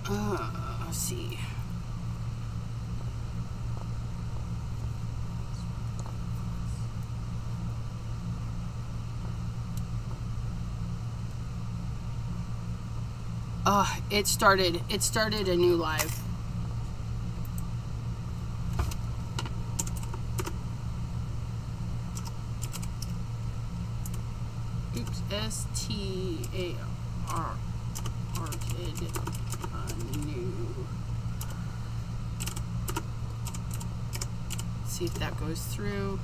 Let's see. It started a new live. Oops, S-T-A-R started a new. Let's see if that goes through.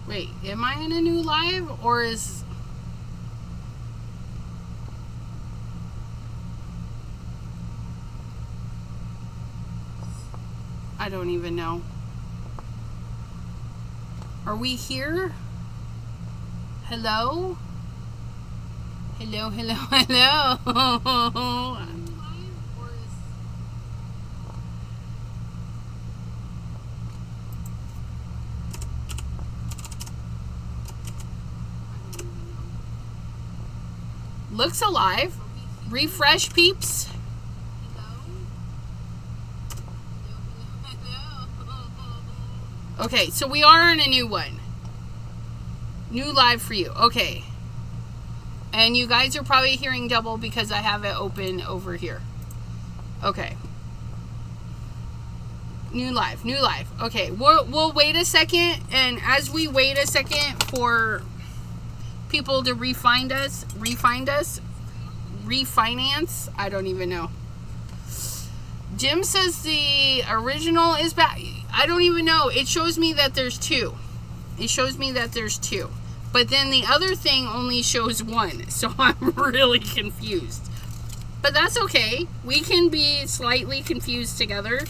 Wait, am I in a new live or is... I don't even know. Are we here? Hello? Hello, hello, hello. Looks alive. Refresh, peeps. Okay, so we are in a new one. New live for you. Okay. And you guys are probably hearing double because I have it open over here. Okay. New live, new live. Okay, we'll wait a second, and as we wait a second for people to refinance, I don't even know. Jim says the original is back. I don't even know. It shows me that there's two. It shows me that there's two. But then the other thing only shows one. So I'm really confused. But that's okay. We can be slightly confused together.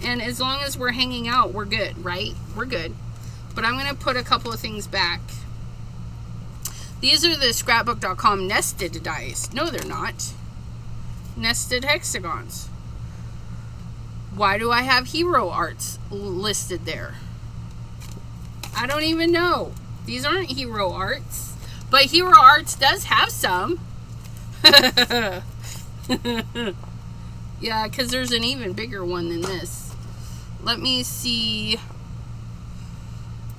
And as long as we're hanging out, we're good, right? We're good. But I'm going to put a couple of things back. These are the scrapbook.com nested dice. No, they're not. Nested hexagons. Why do I have hero arts listed there? I don't even know. These aren't hero arts. But hero arts does have some. Yeah, because there's an even bigger one than this. Let me see.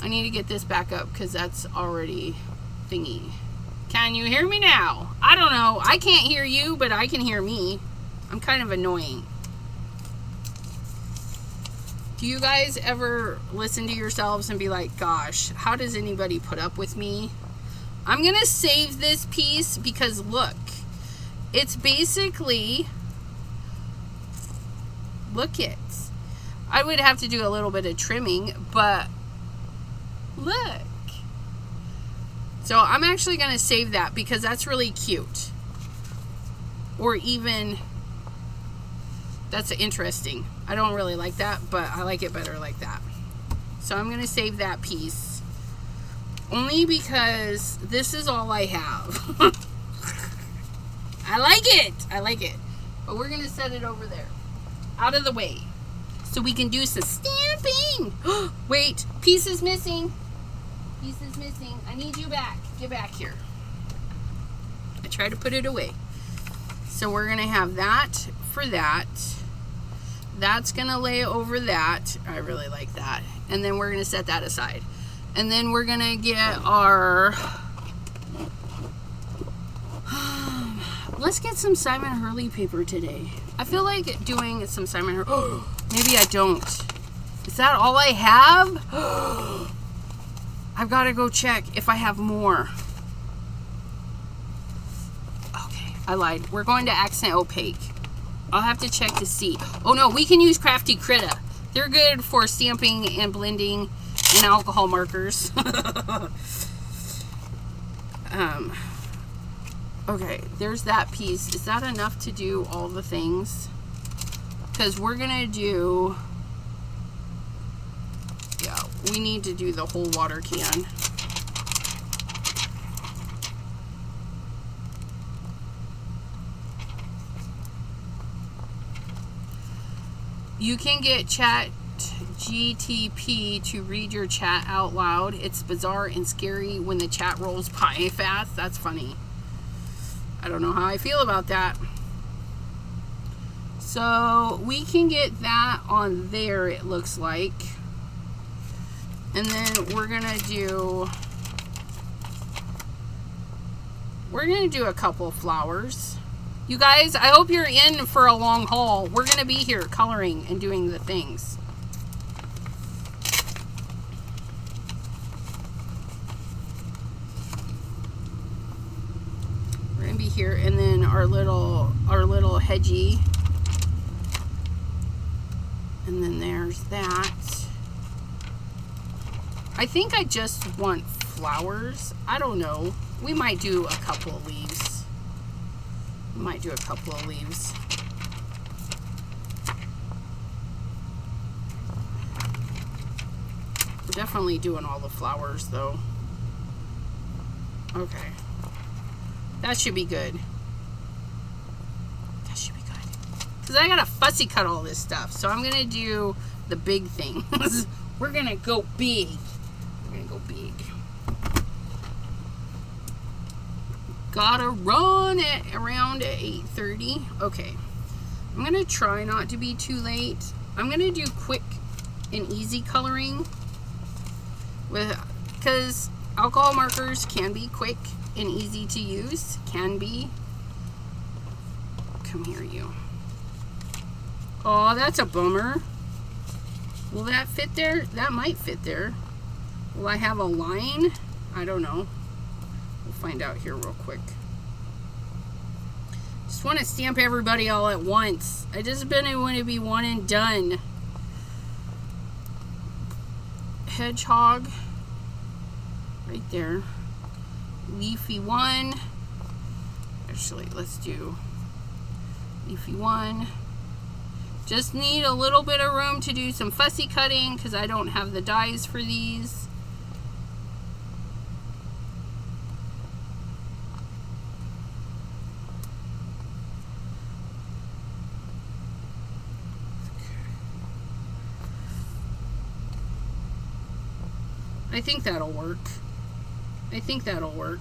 I need to get this back up because that's already thingy. Can you hear me now? I don't know. I can't hear you, but I can hear me. I'm kind of annoying. Do you guys ever listen to yourselves and be like, gosh, how does anybody put up with me? I'm going to save this piece because look, it's basically, look it. I would have to do a little bit of trimming, but look. So I'm actually going to save that because that's really cute. Or even, that's interesting. I don't really like that, but I like it better like that. So I'm going to save that piece. Only because this is all I have. I like it. I like it. But we're going to set it over there. Out of the way. So we can do some stamping. Wait, piece is missing. Piece is missing. I need you back. Get back here. I tried to put it away. So we're going to have that for that. That's going to lay over that. I really like that. And then we're going to set that aside. And then we're going to get our... Let's get some Simon Hurley paper today. I feel like doing some Simon Hurley... Maybe I don't. Is that all I have? I've got to go check if I have more. Okay, I lied. We're going to accent opaque. I'll have to check to see. Oh no, we can use Crafty Critta. They're good for stamping and blending and alcohol markers. Okay, there's that piece. Is that enough to do all the things? Because we're gonna do, yeah, we need to do the whole water can. You can get Chat GTP to read your chat out loud. It's bizarre and scary when the chat rolls by fast. That's funny. I don't know how I feel about that. So we can get that on there, it looks like. And then we're gonna do a couple of flowers. You guys, I hope you're in for a long haul. We're gonna be here coloring and doing the things. We're gonna be here, and then our little hedgie. And then there's that. I think I just want flowers. I don't know. We might do a couple of leaves. We're definitely doing all the flowers though. Okay. That should be good. Because I gotta fussy cut all this stuff. So I'm gonna do the big things. We're gonna go big. Gotta run at around 8:30. Okay. I'm gonna try not to be too late. I'm gonna do quick and easy coloring because alcohol markers can be quick and easy to use. Can be. Come here, you. Oh, that's a bummer. Will that fit there? That might fit there. Will I have a line? I don't know. We'll find out here real quick. Just want to stamp everybody all at once. I just want to be one and done. Hedgehog. Right there. Leafy one. Actually, let's do leafy one. Just need a little bit of room to do some fussy cutting because I don't have the dies for these. I think that'll work.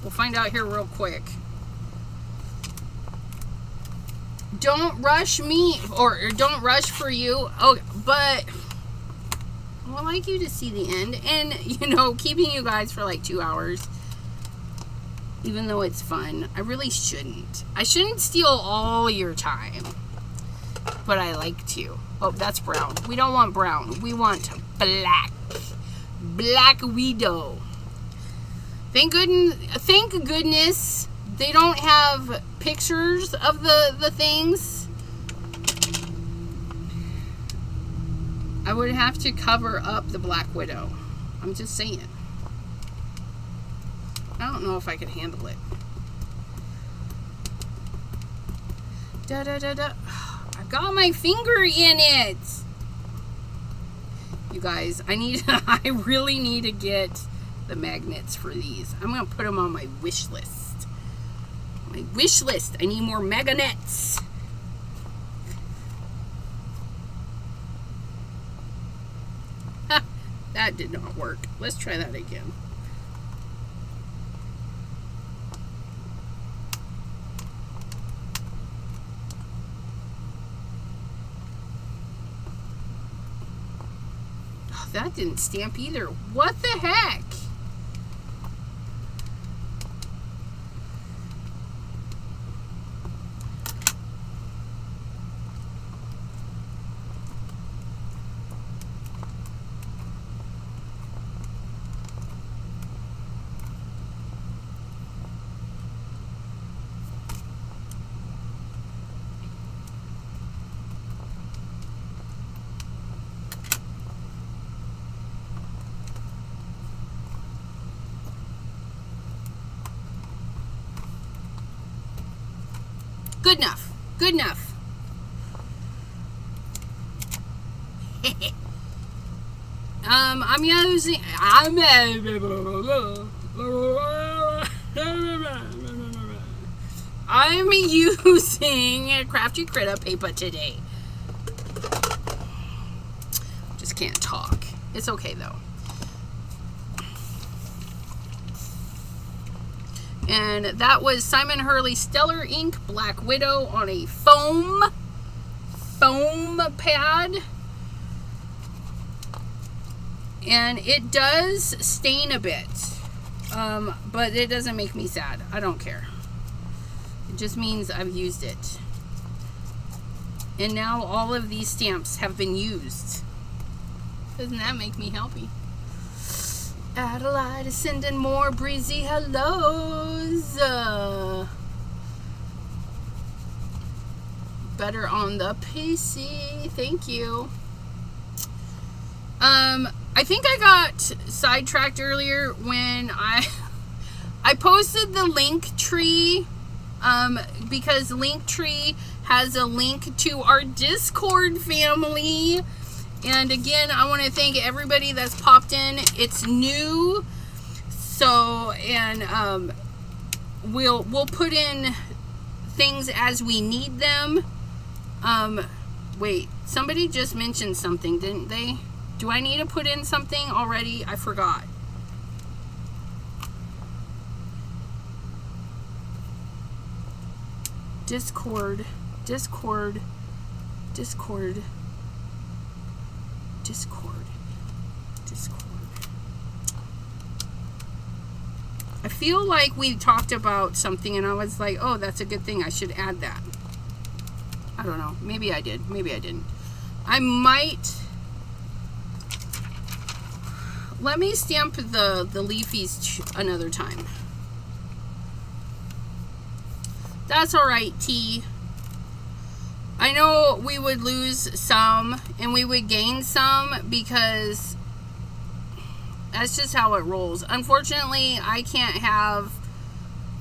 We'll find out here real quick. Don't rush me, or don't rush for you. Oh, but I would like you to see the end. And, you know, keeping you guys for like 2 hours, even though it's fun, I really shouldn't. I shouldn't steal all your time, but I like to. Oh, that's brown. We don't want brown. We want black. Black Widow. Thank goodness they don't have pictures of the things. I would have to cover up the Black Widow. I'm just saying. I don't know if I could handle it. Da da da da. I got my finger in it. You guys, I really need to get the magnets for these. I'm gonna put them on my wish list. I need more magnets. That did not work. Let's try that again. Oh, that didn't stamp either. What the heck? Good enough. Good enough. I'm using Crafty Critter paper today. Just can't talk. It's okay though. And that was Simon Hurley Stellar Ink Black Widow on a foam pad. And it does stain a bit, but it doesn't make me sad. I don't care. It just means I've used it. And now all of these stamps have been used. Doesn't that make me happy? Adelaide is sending more breezy hellos. Better on the PC. Thank you. I think I got sidetracked earlier when I posted the link tree, because Linktree has a link to our Discord family. And again, I want to thank everybody that's popped in. It's new, so, and we'll put in things as we need them. Wait, somebody just mentioned something, didn't they? Do I need to put in something already? I forgot. Discord. I feel like we talked about something and I was like, oh, that's a good thing. I should add that. I don't know. Maybe I did. Maybe I didn't. I might... Let me stamp the leafies another time. That's alright, T. I know we would lose some and we would gain some because that's just how it rolls. Unfortunately, I can't have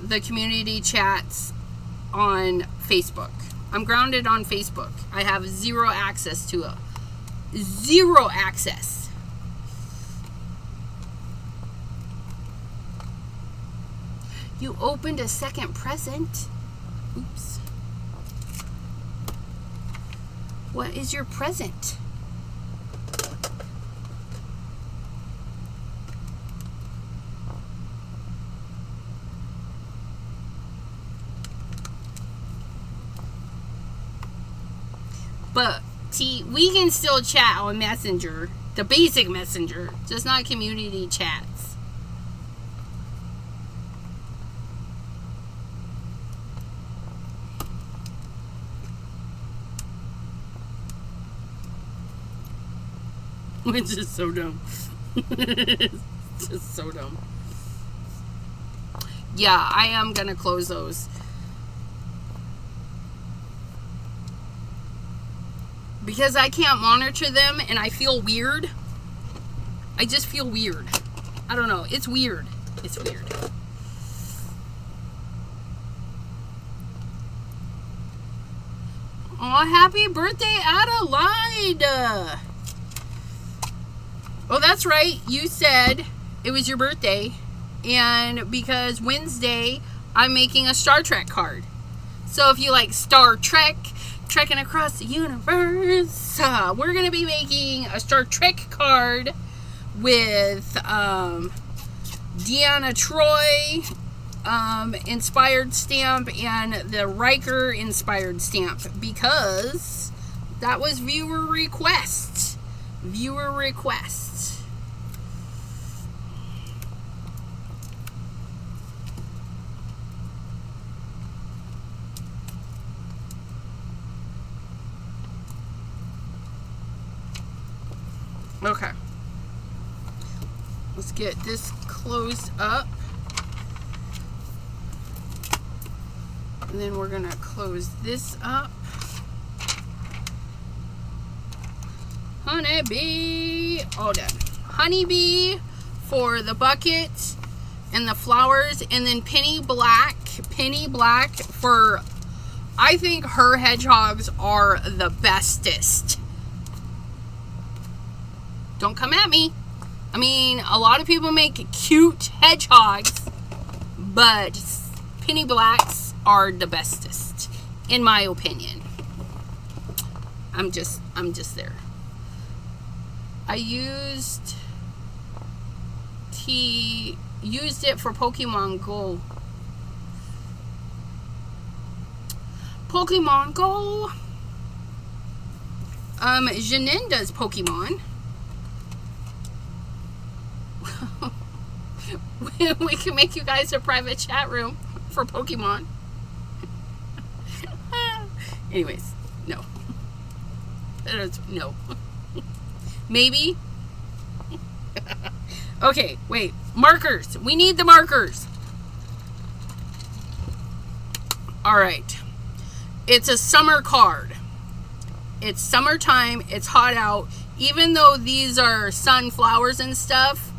the community chats on Facebook. I'm grounded on Facebook. I have zero access to it. Zero access. You opened a second present. Oops. What is your present? But, see, we can still chat on Messenger. The basic Messenger. Just not community chats. Which is so dumb. It's just so dumb. Yeah, I am going to close those. Because I can't monitor them and I feel weird. I just feel weird. I don't know. It's weird. It's weird. Oh, happy birthday, Adelaide! Oh, that's right. You said it was your birthday. And because Wednesday, I'm making a Star Trek card. So if you like Star Trek, trekking across the universe, we're going to be making a Star Trek card with Deanna Troi inspired stamp and the Riker inspired stamp. Because that was viewer request. Viewer request. Okay. Let's get this closed up. And then we're going to close this up. Honeybee. All done. Honeybee for the bucket and the flowers. And then penny black for I think her hedgehogs are the bestest. Don't come at me. I mean, a lot of people make cute hedgehogs, but penny blacks are the bestest, in my opinion. I'm just there. I used it for Pokemon Go. Pokemon Go. Janine does Pokemon. We can make you guys a private chat room for Pokemon. Anyways, no. No. Maybe. Okay, wait. Markers. We need the markers. All right. It's a summer card. It's summertime. It's hot out. Even though these are sunflowers and stuff,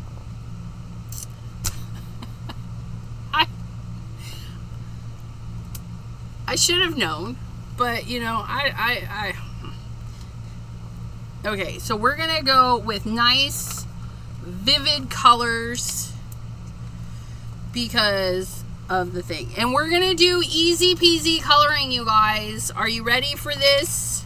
I should have known, but you know, okay, so we're gonna go with nice, vivid colors because of the thing. And we're gonna do easy peasy coloring, you guys. Are you ready for this?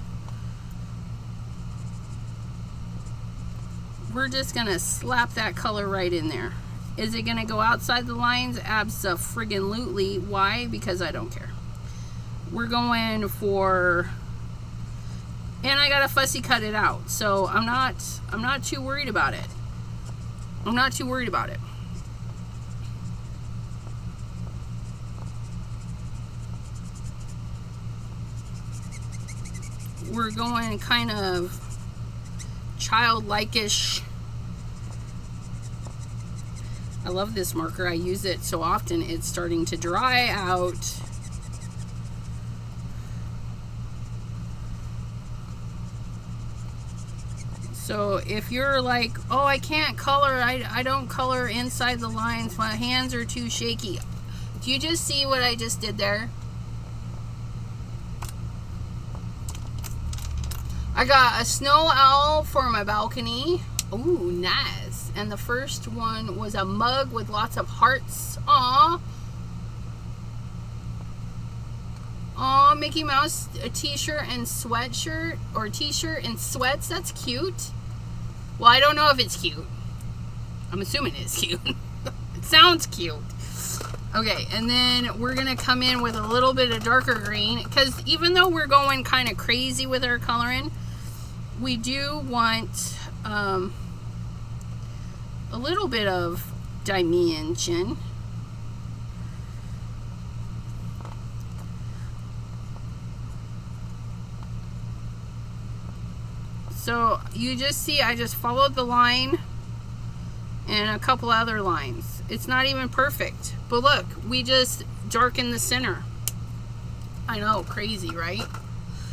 We're just gonna slap that color right in there. Is it gonna go outside the lines? Abso-friggin-lutely. Why? Because I don't care. We're going for, and I gotta fussy cut it out, so I'm not too worried about it. I'm not too worried about it. We're going kind of childlike-ish. I love this marker. I use it so often. It's starting to dry out. So if you're like, oh, I can't color, I don't color inside the lines, my hands are too shaky. Do you just see what I just did there? I got a snow owl for my balcony. Ooh, nice. And the first one was a mug with lots of hearts. Aww. Aww, Mickey Mouse, a t-shirt and sweatshirt, or t-shirt and sweats. That's cute. Well, I don't know if it's cute. I'm assuming it's cute. It sounds cute. Okay, and then we're going to come in with a little bit of darker green, because even though we're going kind of crazy with our coloring, we do want a little bit of dimension. So you just see I just followed the line and a couple other lines. It's not even perfect, but look, we just darken the center. I know, crazy, right?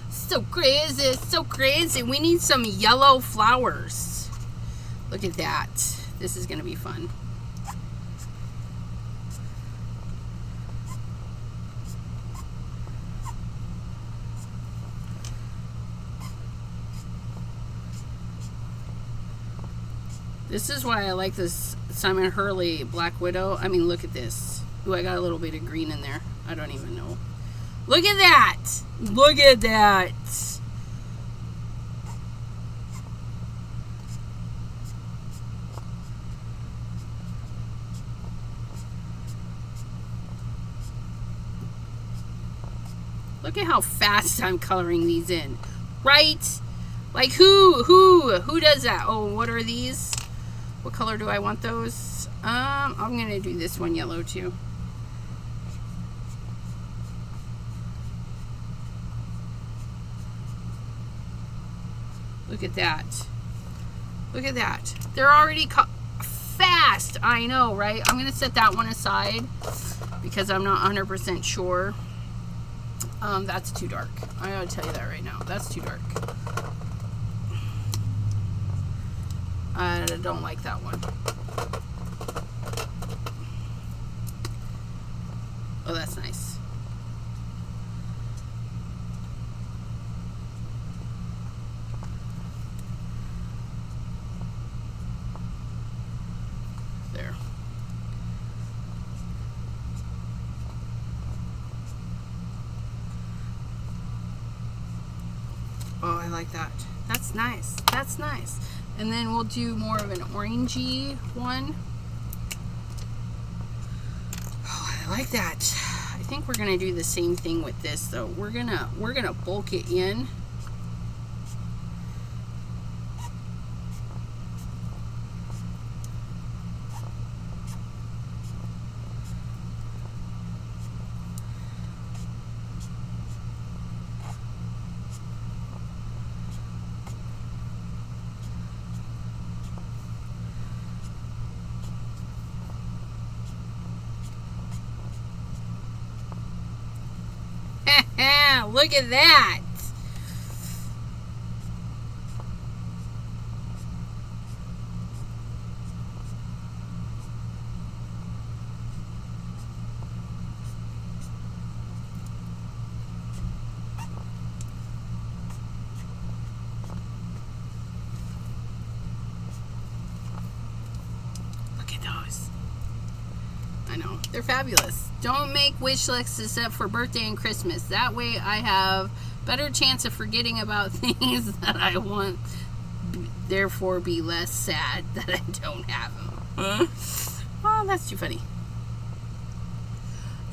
So crazy, so crazy. We need some yellow flowers. Look at that. This is gonna be fun. This is why I like this Simon Hurley Black Widow. I mean, look at this. Ooh, I got a little bit of green in there. I don't even know. Look at that! Look at that! Look at how fast I'm coloring these in. Right? Like who does that? Oh, what are these? What color do I want those? I'm gonna do this one yellow too. Look at that. Look at that. They're already fast. I know, right? I'm gonna set that one aside because I'm not 100% sure. That's too dark. I gotta tell you that right now. That's too dark. I don't like that one. Oh, that's nice. Oh, I like that. That's nice. That's nice. And then we'll do more of an orangey one. Oh, I like that. I think we're gonna do the same thing with this though. We're gonna bulk it in. Look at that. Look at those. I know. They're fabulous. Don't make wish lists except for birthday and Christmas. That way I have better chance of forgetting about things that I want, therefore be less sad that I don't have them. Oh, that's too funny.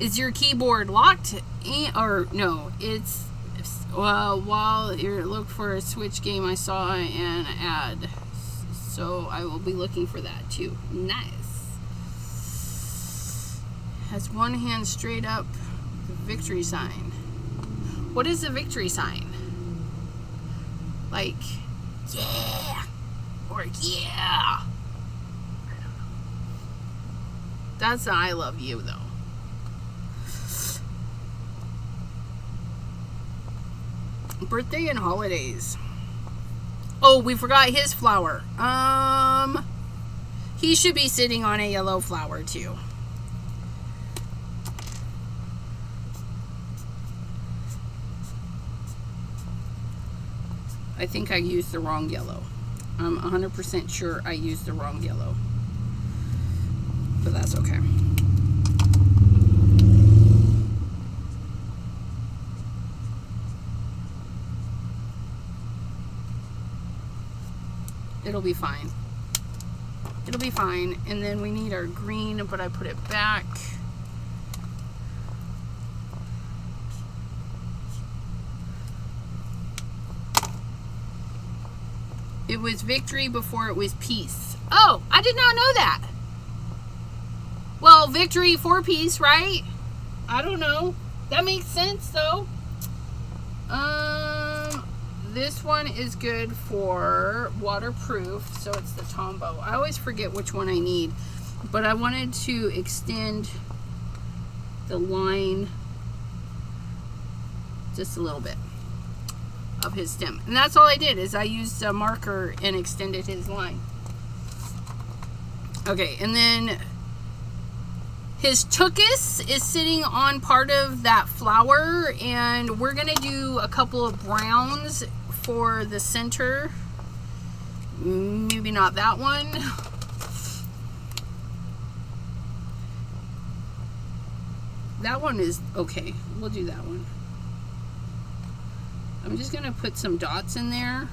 Is your keyboard locked? Or no, it's while you look for a Switch game, I saw an ad, so I will be looking for that too. Nice. Has one hand straight up, the victory sign. What is the victory sign? Like, yeah, or yeah. I don't know. That's the I love you though. Birthday and holidays. Oh, we forgot his flower. He should be sitting on a yellow flower too. I think I used the wrong yellow. I'm 100% sure I used the wrong yellow. But that's okay. It'll be fine. It'll be fine. And then we need our green, but I put it back. It was victory before it was peace. Oh, I did not know that. Well, victory for peace, right? I don't know. That makes sense, though. This one is good for waterproof, so it's the Tombow. I always forget which one I need, but I wanted to extend the line just a little bit of his stem, and that's all I did is I used a marker and extended his line. Okay, and then his tuchus is sitting on part of that flower, and we're gonna do a couple of browns for the center. Maybe not that one. That one is okay. We'll do that one. I'm just gonna put some dots in there.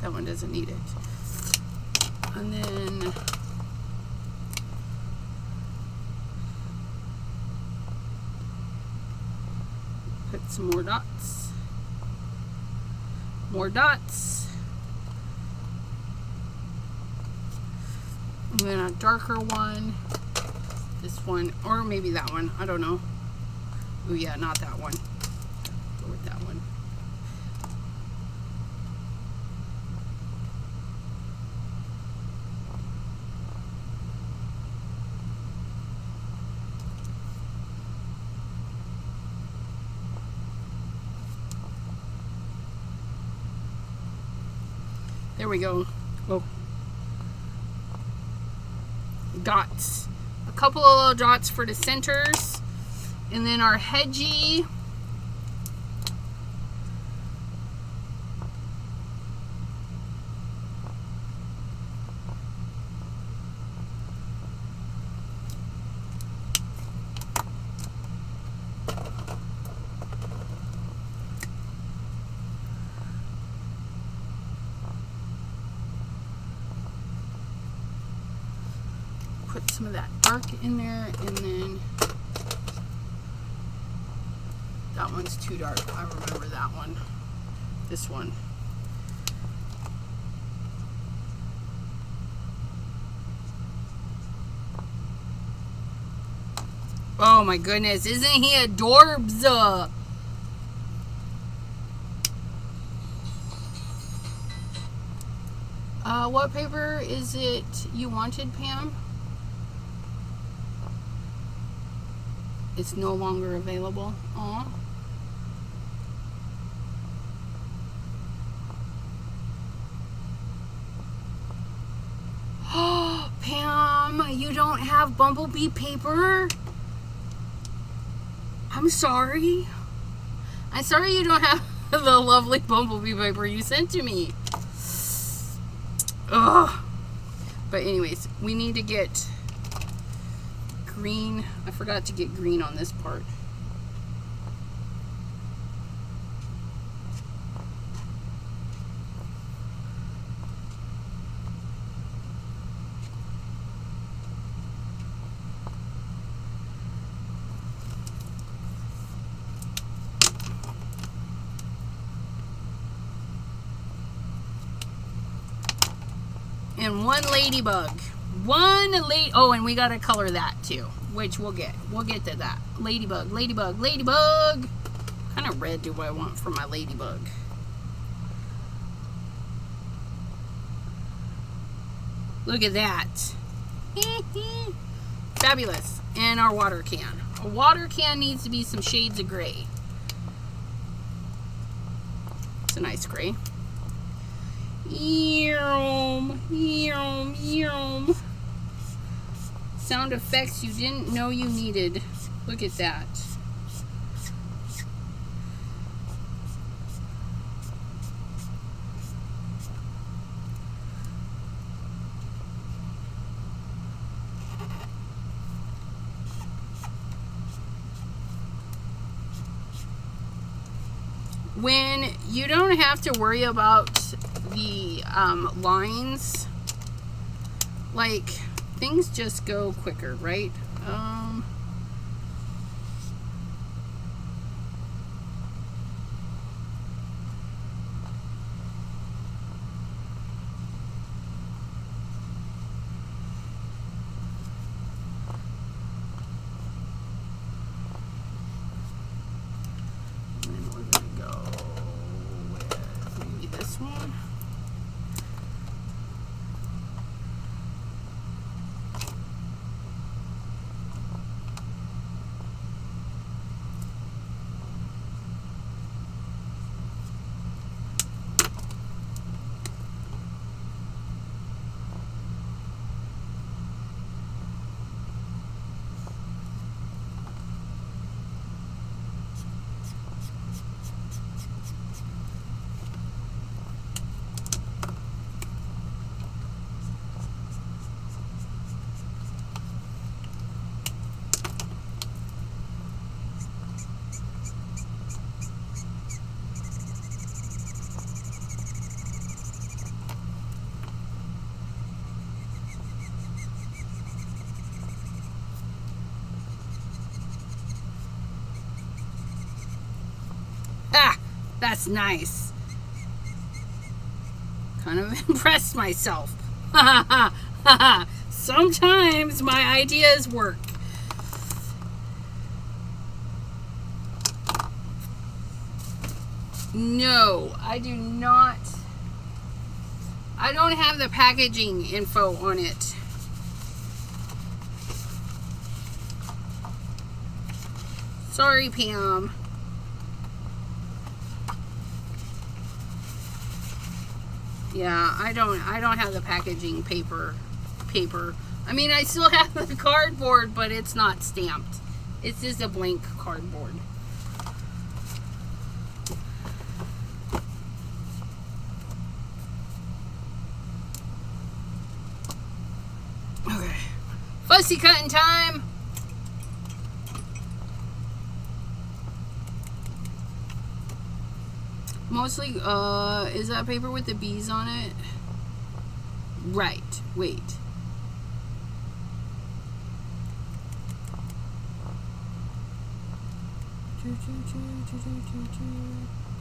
That one doesn't need it. And then put some more dots. More dots. And then a darker one. This one, or maybe that one. I don't know. Oh yeah, not that one. Go with that one. There we go. Oh. Dots. A couple of little dots for the centers. And then our hedgie. some of that dark in there, and then that one's too dark. I remember that one. This one. Oh my goodness, isn't he adorbs? What paper is it you wanted, Pam? It's no longer available. Aw. Oh, Pam, you don't have bumblebee paper? I'm sorry. I'm sorry you don't have the lovely bumblebee paper you sent to me. Ugh. But anyways, we need to get green. I forgot to get green on this part. And one ladybug. Oh, and we gotta color that too, which we'll get. We'll get to that. Ladybug, ladybug, ladybug. What kind of red do I want for my ladybug? Look at that. Fabulous. And our water can. A water can needs to be some shades of gray. It's a nice gray. Yum, yum, yum. Sound effects you didn't know you needed. Look at that. When you don't have to worry about the lines, like, things just go quicker, right? And we're gonna go with maybe this one. That's nice. Kind of impressed myself. Sometimes my ideas work. No, I do not. I don't have the packaging info on it. Sorry, Pam. Yeah, I don't have the packaging paper. I mean, I still have the cardboard, but it's not stamped. It's just a blank cardboard. Okay. Fussy cutting time. Mostly, is that paper with the bees on it? Right, wait.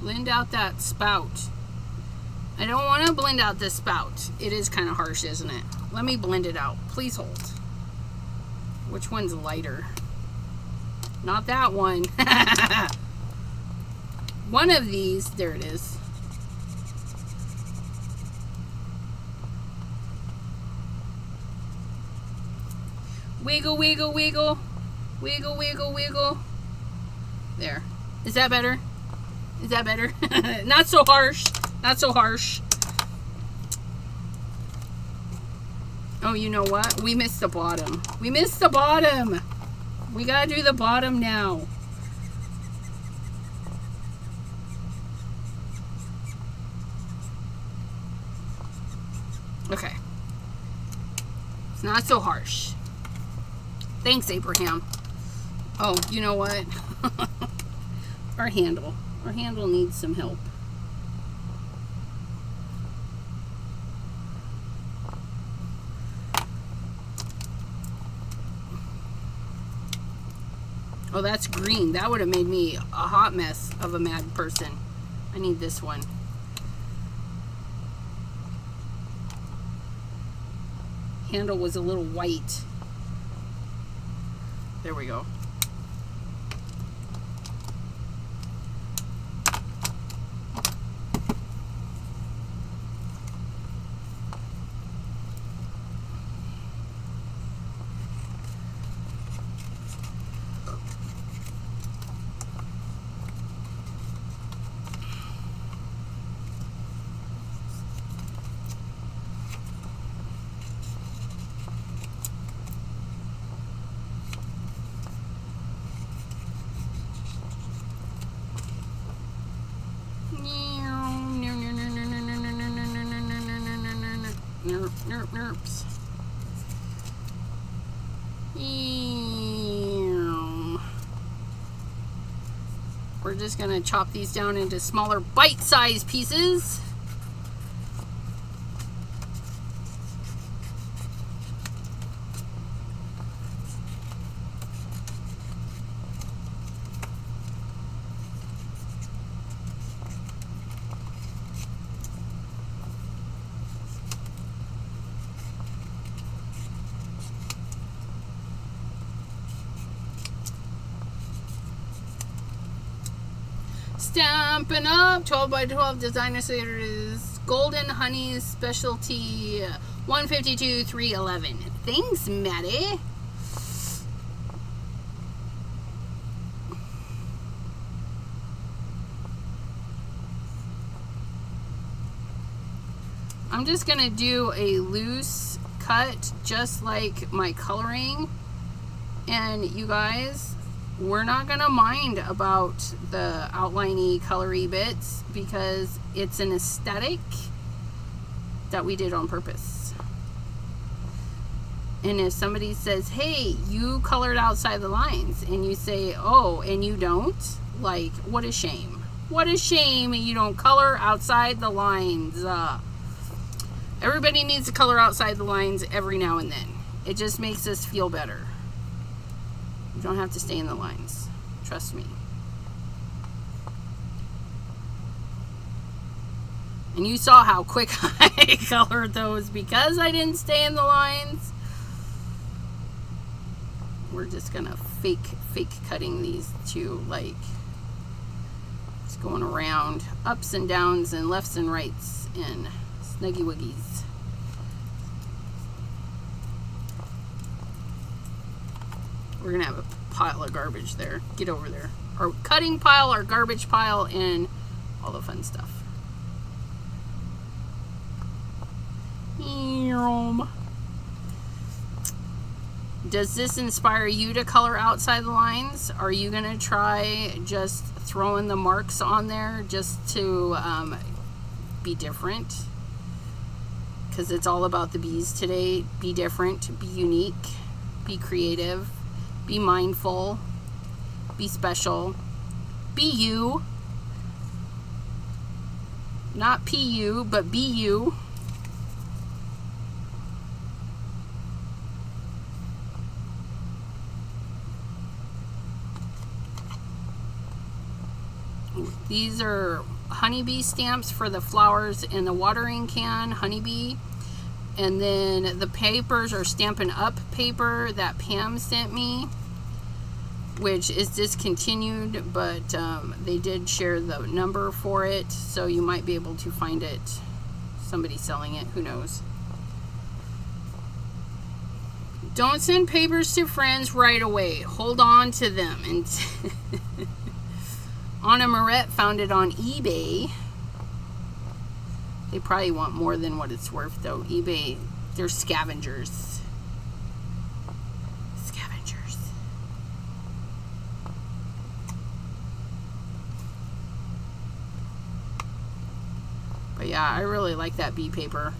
Blend out that spout. I don't want to blend out this spout. It is kind of harsh, isn't it? Let me blend it out. Please hold. Which one's lighter? Not that one. One of these. There it is. Wiggle, wiggle, wiggle. Wiggle, wiggle, wiggle. There. Is that better? Is that better? Not so harsh. Not so harsh. Oh, you know what? We missed the bottom. We missed the bottom. We gotta do the bottom now. Okay. It's not so harsh. Thanks, Abraham. Oh, you know what? Our handle. Our handle needs some help. Oh, that's green. That would have made me a hot mess of a mad person. I need this one. Handle was a little white. There we go. Nerps. We're just gonna chop these down into smaller bite-sized pieces. Stampin' Up! 12 by 12 designer series. Golden Honey Specialty 152 311. Thanks, Maddie. I'm just gonna do a loose cut just like my coloring, and you guys, we're not gonna mind about the outliney colory bits because it's an aesthetic that we did on purpose. And if somebody says, hey, you colored outside the lines, and you say, oh, and you don't, like, what a shame. What a shame you don't color outside the lines. Everybody needs to color outside the lines every now and then. It just makes us feel better. You don't have to stay in the lines. Trust me. And you saw how quick I colored those because I didn't stay in the lines. We're just gonna fake cutting these two, like just going around ups and downs and lefts and rights and snuggy wiggies. We're gonna have a pile of garbage there. Get over there. Our cutting pile, our garbage pile, and all the fun stuff. Does this inspire you to color outside the lines? Are you gonna try just throwing the marks on there just to be different? Because it's all about the bees today. Be different, be unique, be creative, be mindful, be special, be you. Not PU, but be you. Who. These are honeybee stamps for the flowers in the watering can, honeybee. And then the papers are Stampin' Up paper that Pam sent me, which is discontinued, but they did share the number for it, so you might be able to find it. Somebody selling it, who knows. Don't send papers to friends right away. Hold on to them. And Anna Moret found it on eBay. They probably want more than what it's worth, though. eBay, they're scavengers. Scavengers. But yeah, I really like that bee paper.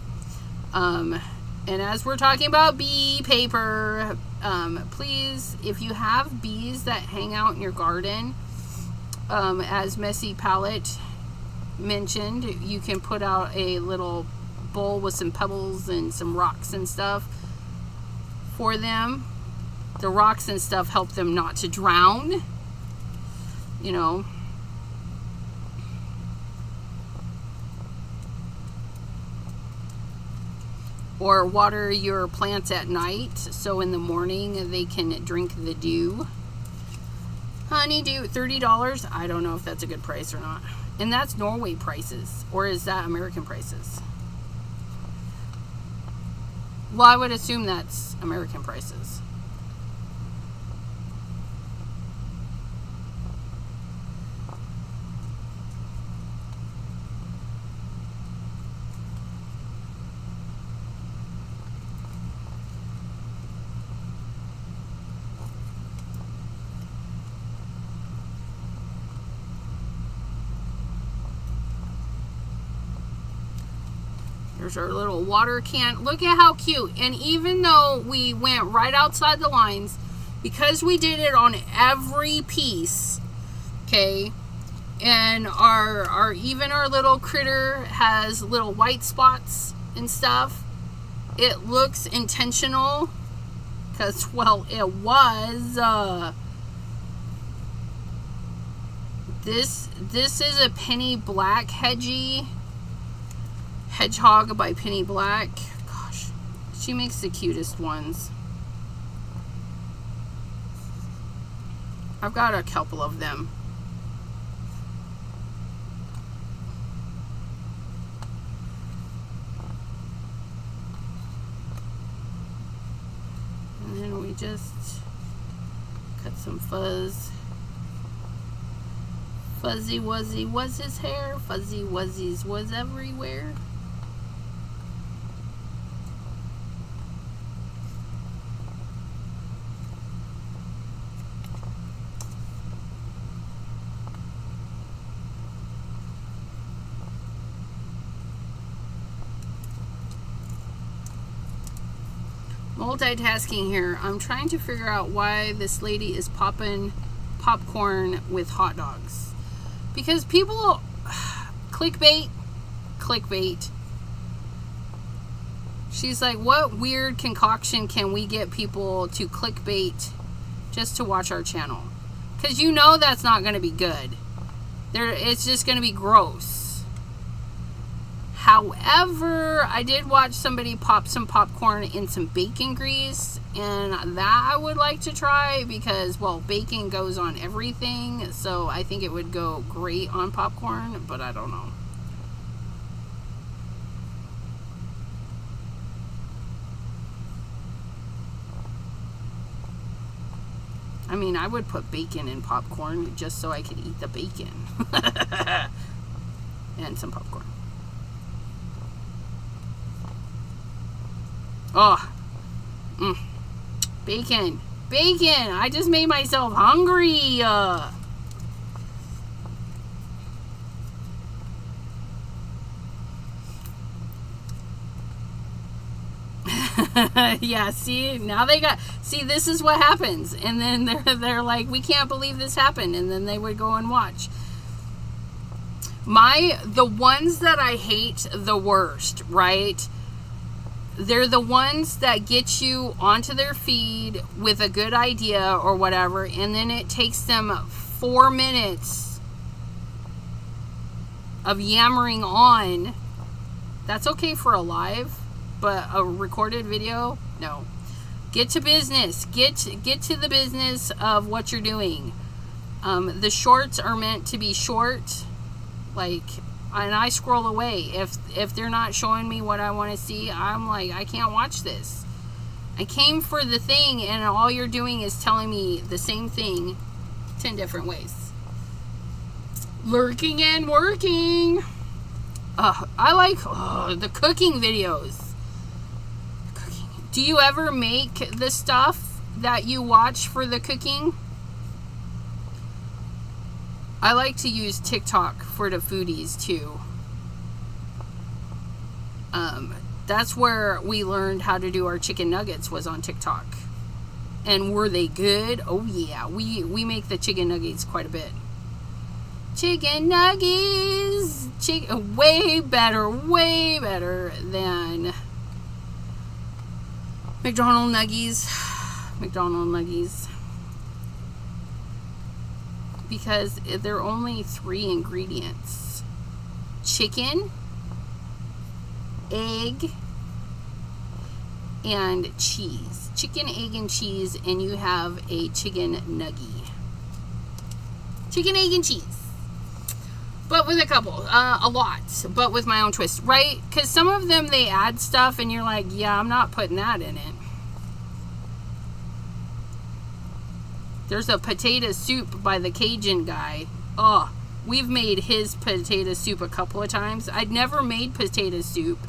And as we're talking about bee paper, please, if you have bees that hang out in your garden, as Messy Palette mentioned, you can put out a little bowl with some pebbles and some rocks and stuff for them. The rocks and stuff help them not to drown, you know. Or water your plants at night, so in the morning they can drink the dew. Honeydew, $30. I don't know if that's a good price or not. And that's Norway prices, or is that American prices? Well, I would assume that's American prices. There's our little water can. Look at how cute. And even though we went right outside the lines, because we did it on every piece, okay, and our even our little critter has little white spots and stuff, it looks intentional, because, well, it was. This is a Penny Black Hedgehog by Penny Black. Gosh, she makes the cutest ones. I've got a couple of them. And then we just cut some fuzz. Fuzzy Wuzzy was his hair. Fuzzy Wuzzies was everywhere. Multitasking here. I'm trying to figure out why this lady is popping popcorn with hot dogs. Because people, clickbait. She's like, what weird concoction can we get people to clickbait just to watch our channel? Because you know that's not going to be good. It's just going to be gross. However, I did watch somebody pop some popcorn in some bacon grease, and that I would like to try because, well, bacon goes on everything, so I think it would go great on popcorn, but I don't know. I mean, I would put bacon in popcorn just so I could eat the bacon. And some popcorn. Oh, bacon. I just made myself hungry. Yeah, see, now they got, see, this is what happens. And then they're like, we can't believe this happened. And then they would go and watch. The ones that I hate the worst, right? They're the ones that get you onto their feed with a good idea or whatever, and then it takes them 4 minutes of yammering on. That's okay for a live, but a recorded video, no. Get to business. Get to the business of what you're doing. The shorts are meant to be short, like, and I scroll away. If they're not showing me what I want to see, I'm like, I can't watch this. I came for the thing, and all you're doing is telling me the same thing 10 different ways. Lurking and working. I like the cooking videos. Do you ever make the stuff that you watch for the cooking? I like to use TikTok for the foodies too. That's where we learned how to do our chicken nuggets, was on TikTok. And were they good? Oh yeah, we make the chicken nuggets quite a bit. Chicken nuggets, way better than McDonald's nuggies. Because they're only 3 ingredients: chicken, egg, and cheese. Chicken, egg, and cheese, and you have a chicken nugget. Chicken, egg, and cheese. But with a couple, a lot, but with my own twist, right? Because some of them, they add stuff, and you're like, yeah, I'm not putting that in it. There's a potato soup by the Cajun guy. Oh, we've made his potato soup a couple of times. I'd never made potato soup,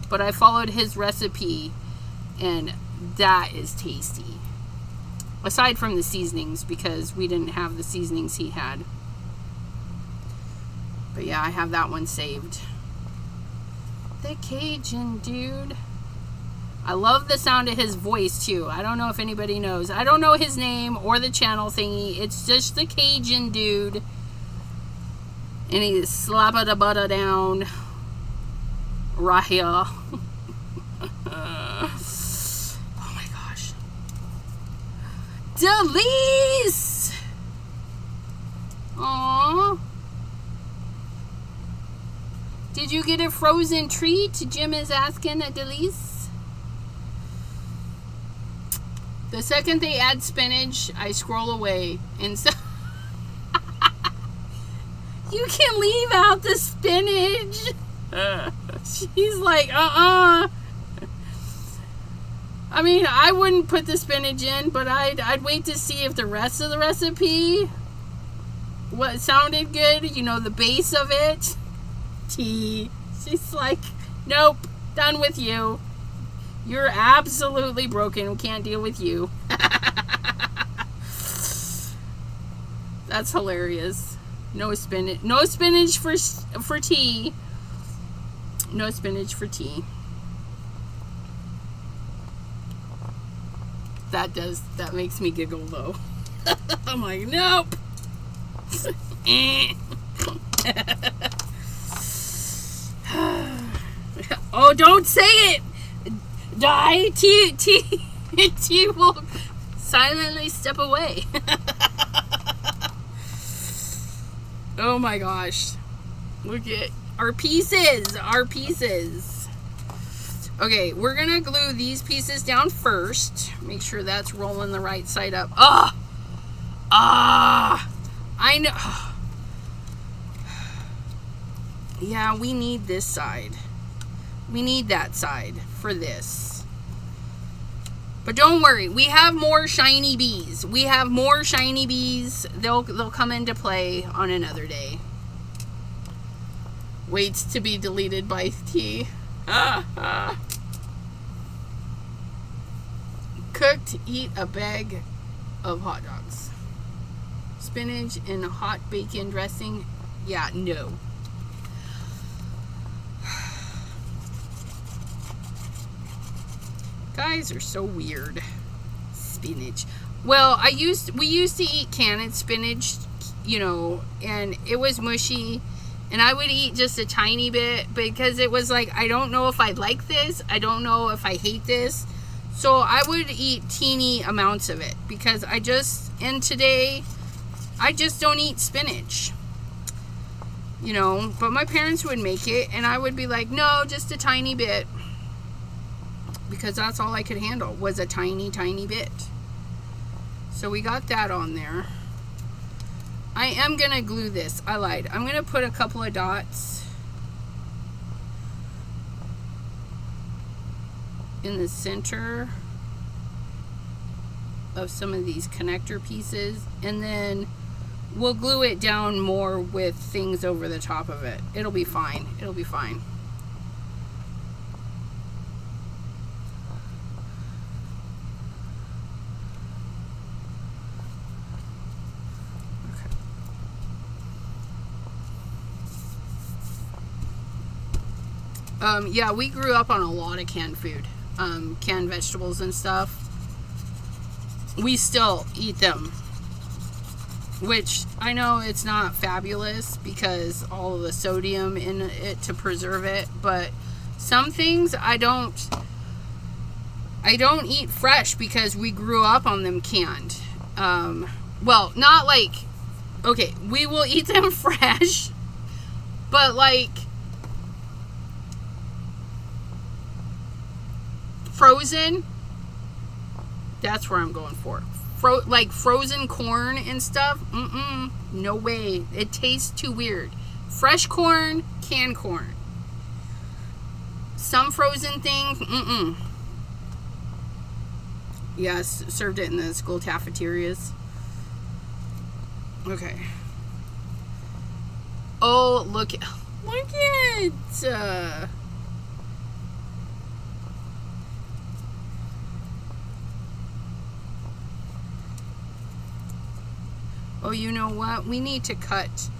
but I followed his recipe, and that is tasty. Aside from the seasonings, because we didn't have the seasonings he had. But yeah, I have that one saved. The Cajun dude. I love the sound of his voice too. I don't know if anybody knows. I don't know his name or the channel thingy. It's just the Cajun dude. And he's slapping the butter down right here. Oh my gosh. Delise! Aww. Did you get a frozen treat? Jim is asking at Delise. The second they add spinach, I scroll away. And so you can leave out the spinach. She's like, I mean, I wouldn't put the spinach in, but I'd wait to see if the rest of the recipe what sounded good, you know, the base of it. She's like, nope, done with you. You're absolutely broken. We can't deal with you. That's hilarious. No spinach. No spinach for tea. No spinach for tea. That makes me giggle though. I'm like, nope. Oh, don't say it. Die. T will silently step away. Oh my gosh. Look at our pieces. Okay, we're gonna glue these pieces down first. Make sure that's rolling the right side up. I know. Yeah, we need this side. We need that side for this. But don't worry, we have more shiny bees. They'll come into play on another day. Waits to be deleted by T. Cooked, eat a bag of hot dogs. Spinach and hot bacon dressing. Yeah, no. Guys are so weird. Spinach. Well, we used to eat canned spinach, you know, and it was mushy, and I would eat just a tiny bit because it was like, I don't know if I like this, I don't know if I hate this, so I would eat teeny amounts of it because today I just don't eat spinach. you know, but my parents would make it, and I would be like, no, just a tiny bit, because that's all I could handle was a tiny, tiny bit. So we got that on there. I am going to glue this. I lied. I'm going to put a couple of dots in the center of some of these connector pieces, and then we'll glue it down more with things over the top of it. It'll be fine. It'll be fine. Yeah, we grew up on a lot of canned food, canned vegetables and stuff. We still eat them, which I know it's not fabulous because all of the sodium in it to preserve it, but some things I don't eat fresh because we grew up on them canned. Well, not like, okay, we will eat them fresh, but like frozen, that's where I'm going for. Like frozen corn and stuff, no way. It tastes too weird. Fresh corn, canned corn. Some frozen things, Yes, served it in the school cafeterias. Okay. Oh, look it. Oh, you know what? We need to cut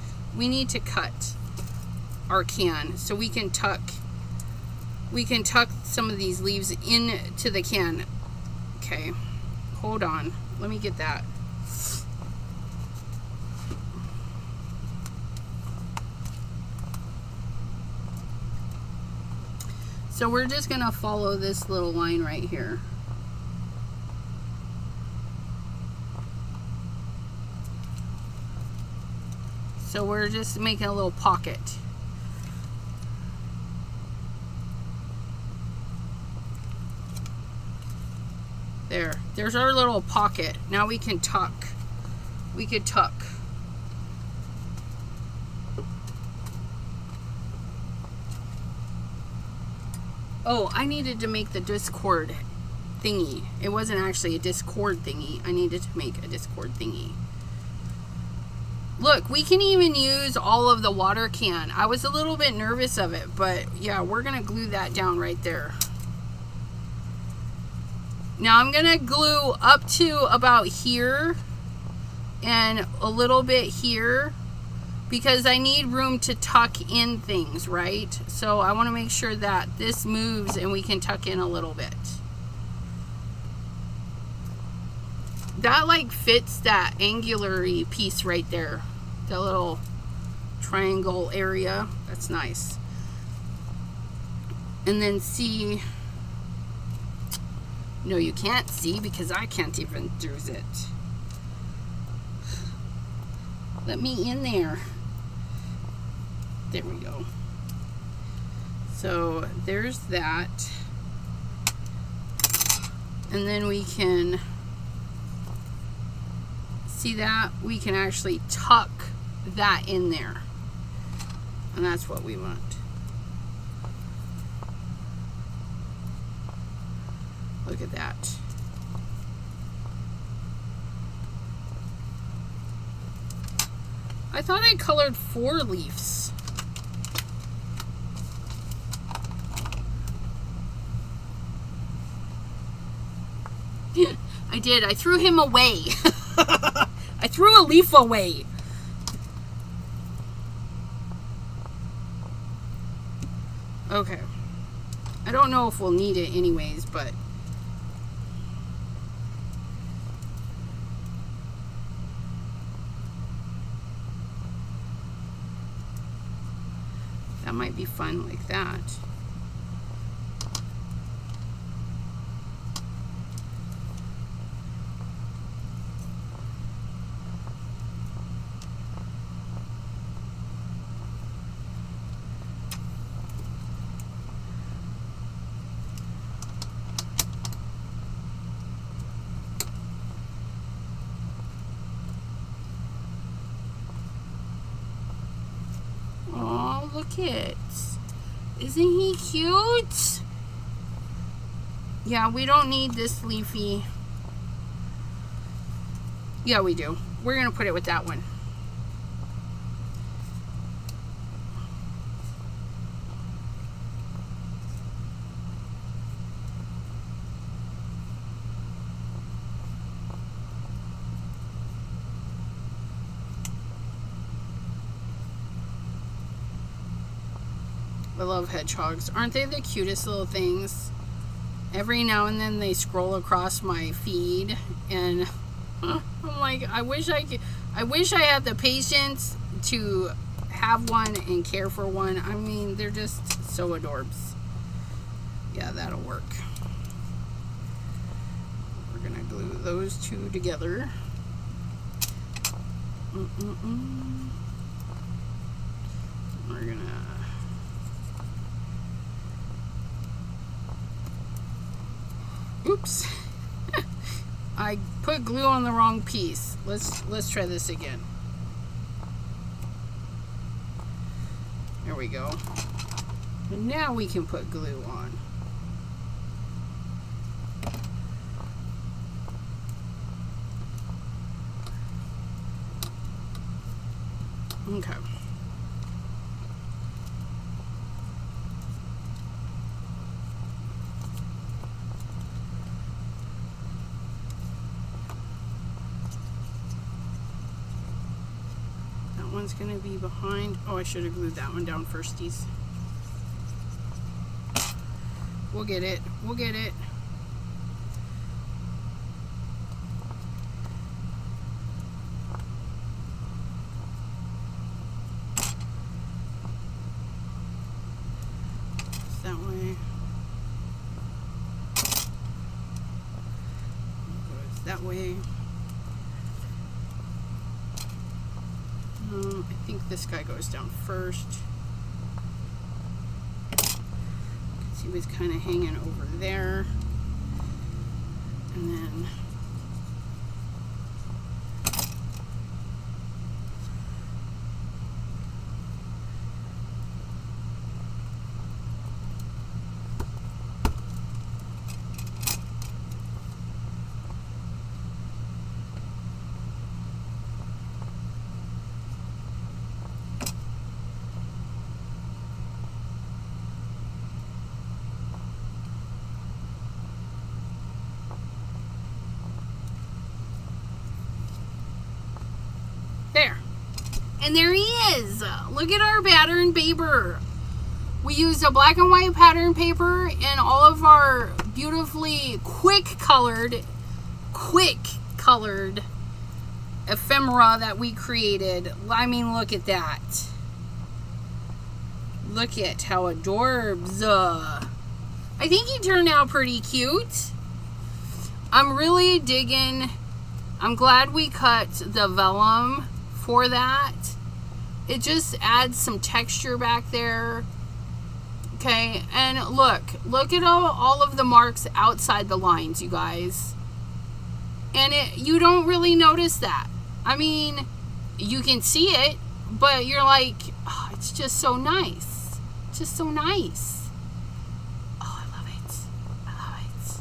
our can so we can tuck some of these leaves into the can. Okay, hold on. Let me get that. So we're just gonna follow this little line right here. So we're just making a little pocket. There's our little pocket. Now we can tuck. We could tuck. Oh, I needed to make the Discord thingy. It wasn't actually a Discord thingy. I needed to make a Discord thingy. Look, we can even use all of the water can. I was a little bit nervous of it, but yeah, we're gonna glue that down right there. Now I'm gonna glue up to about here and a little bit here because I need room to tuck in things, right? So I wanna make sure that this moves and we can tuck in a little bit. That like fits that angular-y piece right there. That little triangle area. That's nice. And then see. No, you can't see because I can't even do it. Let me in there. There we go. So there's that. And then we can see that we can actually tuck that in there, and that's what we want. Look at that. I thought I colored 4 leaves. I did. I threw him away. I threw a leaf away. Okay. I don't know if we'll need it anyways, but that might be fun like that. Look it. Isn't he cute? Yeah, we don't need this leafy. Yeah, we do. We're going to put it with that one. I love hedgehogs. Aren't they the cutest little things? Every now and then they scroll across my feed and I'm like, I wish I had the patience to have one and care for one. I mean, they're just so adorbs. Yeah, that'll work. We're gonna glue those two together. We're gonna oops. I put glue on the wrong piece. Let's try this again. There we go. And now we can put glue on. Okay. One's gonna be behind. Oh, I should have glued that one down firsties. We'll get it. We'll get it. It's that way. Goes that way. I think this guy goes down first. He was kind of hanging over there. And then there. And there he is. Look at our pattern paper. We used a black and white pattern paper and all of our beautifully quick colored ephemera that we created. I mean, look at that. Look at how adorbs. I think he turned out pretty cute. I'm really digging. I'm glad we cut the vellum for that. It just adds some texture back there. Okay, and look at all of the marks outside the lines, you guys. And you don't really notice that. I mean, you can see it, but you're like, oh, it's just so nice. Just so nice. Oh, I love it. I love it.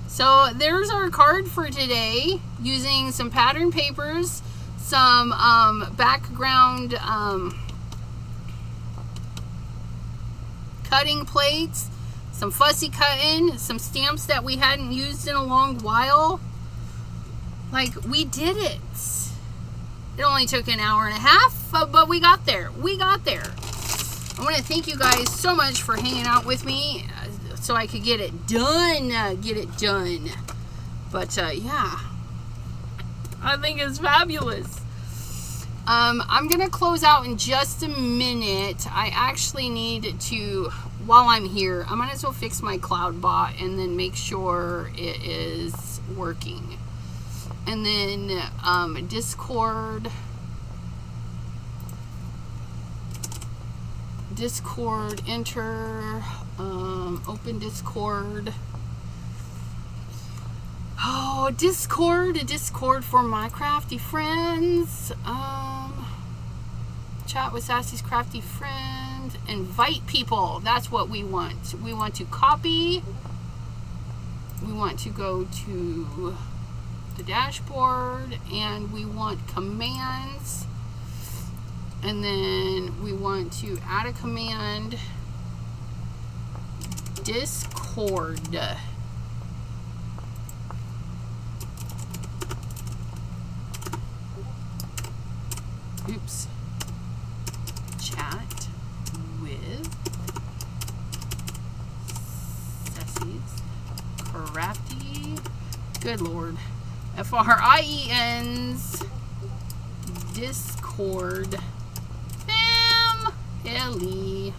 So there's our card for today, using some pattern papers, some background cutting plates, some fussy cutting, some stamps that we hadn't used in a long while. Like, we did it. It only took an hour and a half, but we got there. We got there. I want to thank you guys so much for hanging out with me so I could get it done. But yeah, I think it's fabulous. I'm gonna close out in just a minute. I actually need to, while I'm here, I might as well fix my cloud bot and then make sure it is working. And then Discord, enter, open Discord. Oh, Discord for my crafty friends. Chat with Sassy's crafty friends. and invite people. That's what we want. We want to copy. We want to go to the dashboard, and we want commands, and then we want to add a command, Discord. Oops. Chat with Sessies Crafty. Good Lord. Friends. Discord. Family.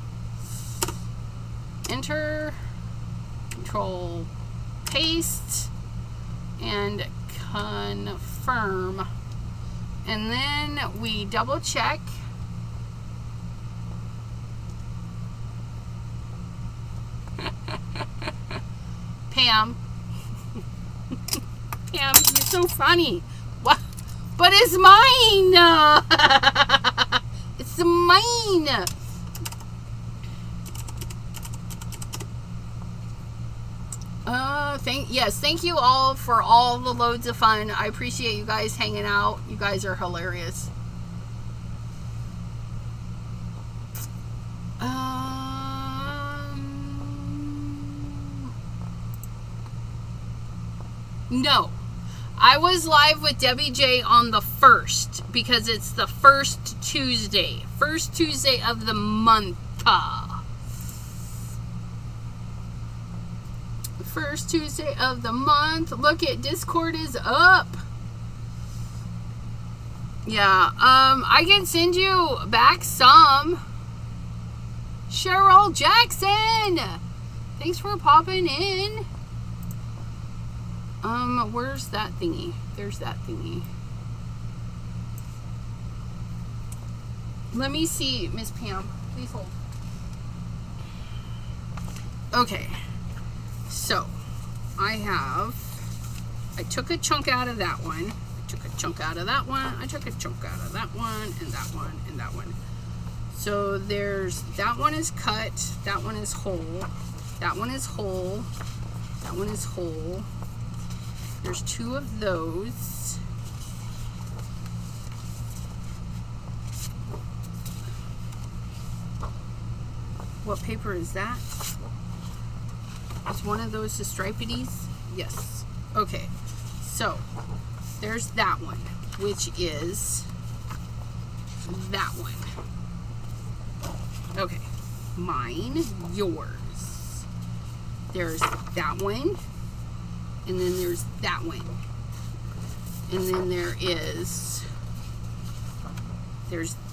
Enter. Control. Paste. And confirm. And then we double check. Pam. Pam, you're so funny. What? But it's mine. It's mine. Thank you all for all the loads of fun. I appreciate you guys hanging out. You guys are hilarious. No. I was live with Debbie J on the 1st because it's the first Tuesday. First Tuesday of the month. First Tuesday of the month. Look at Discord is up. Yeah, I can send you back some. Cheryl Jackson, thanks for popping in. Where's that thingy? There's that thingy. Let me see, Miss Pam. Please hold. Okay. So, I took a chunk out of that one. I took a chunk out of that one. I took a chunk out of that one, and that one, and that one. So that one is cut. That one is whole. That one is whole. That one is whole. There's 2 of those. What paper is that? Is one of those the stripities? Yes. Okay. So, there's that one, which is that one. Okay. Mine, yours. There's that one. And then there's that one. And then there's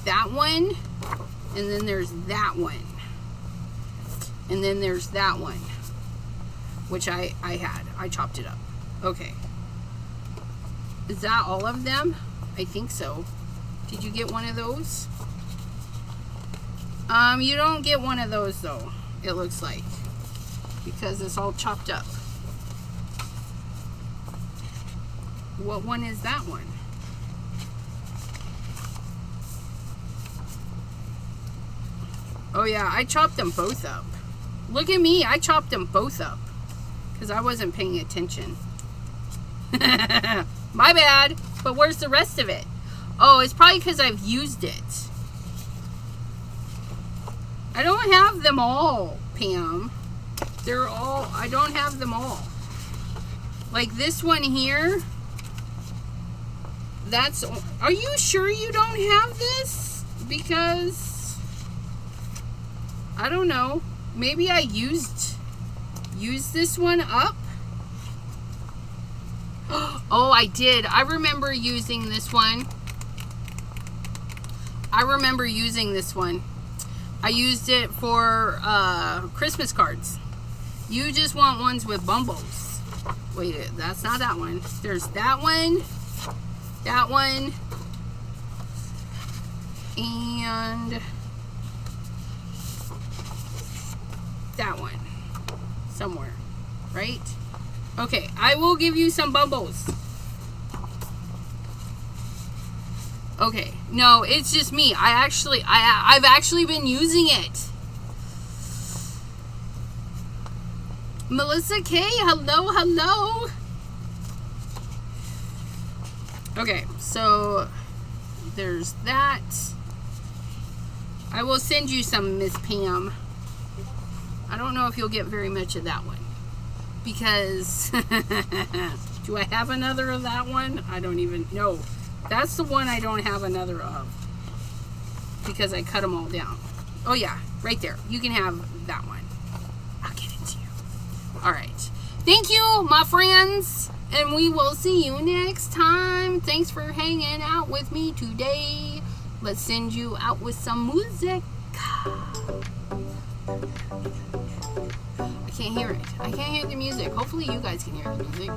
that one. And then there's that one. And then there's that one, which I chopped it up. Okay. Is that all of them? I think so. Did you get one of those? You don't get one of those though, it looks like, because it's all chopped up. What one is that one? Oh yeah, I chopped them both up. Look at me, I chopped them both up because I wasn't paying attention. My bad. But where's the rest of it? Oh, it's probably because I've used it. I don't have them all, Pam. I don't have them all. Like this one here. Are you sure you don't have this? Because, I don't know. Maybe I used this one up. Oh, I did. I remember using this one. I used it for Christmas cards. You just want ones with bumbles. Wait, that's not that one. There's that one, and that one. Somewhere, right? Okay, I will give you some bumbles. Okay, no, it's just me. I've actually been using it. Melissa K, hello, hello. Okay, so there's that. I will send you some, Miss Pam. I don't know if you'll get very much of that one. Because, do I have another of that one? I don't even know. That's the one I don't have another of. Because I cut them all down. Oh yeah, right there. You can have that one. I'll get it to you. Alright. Thank you, my friends. And we will see you next time. Thanks for hanging out with me today. Let's send you out with some music. I can't hear it. I can't hear the music. Hopefully you guys can hear the music.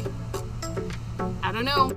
I don't know.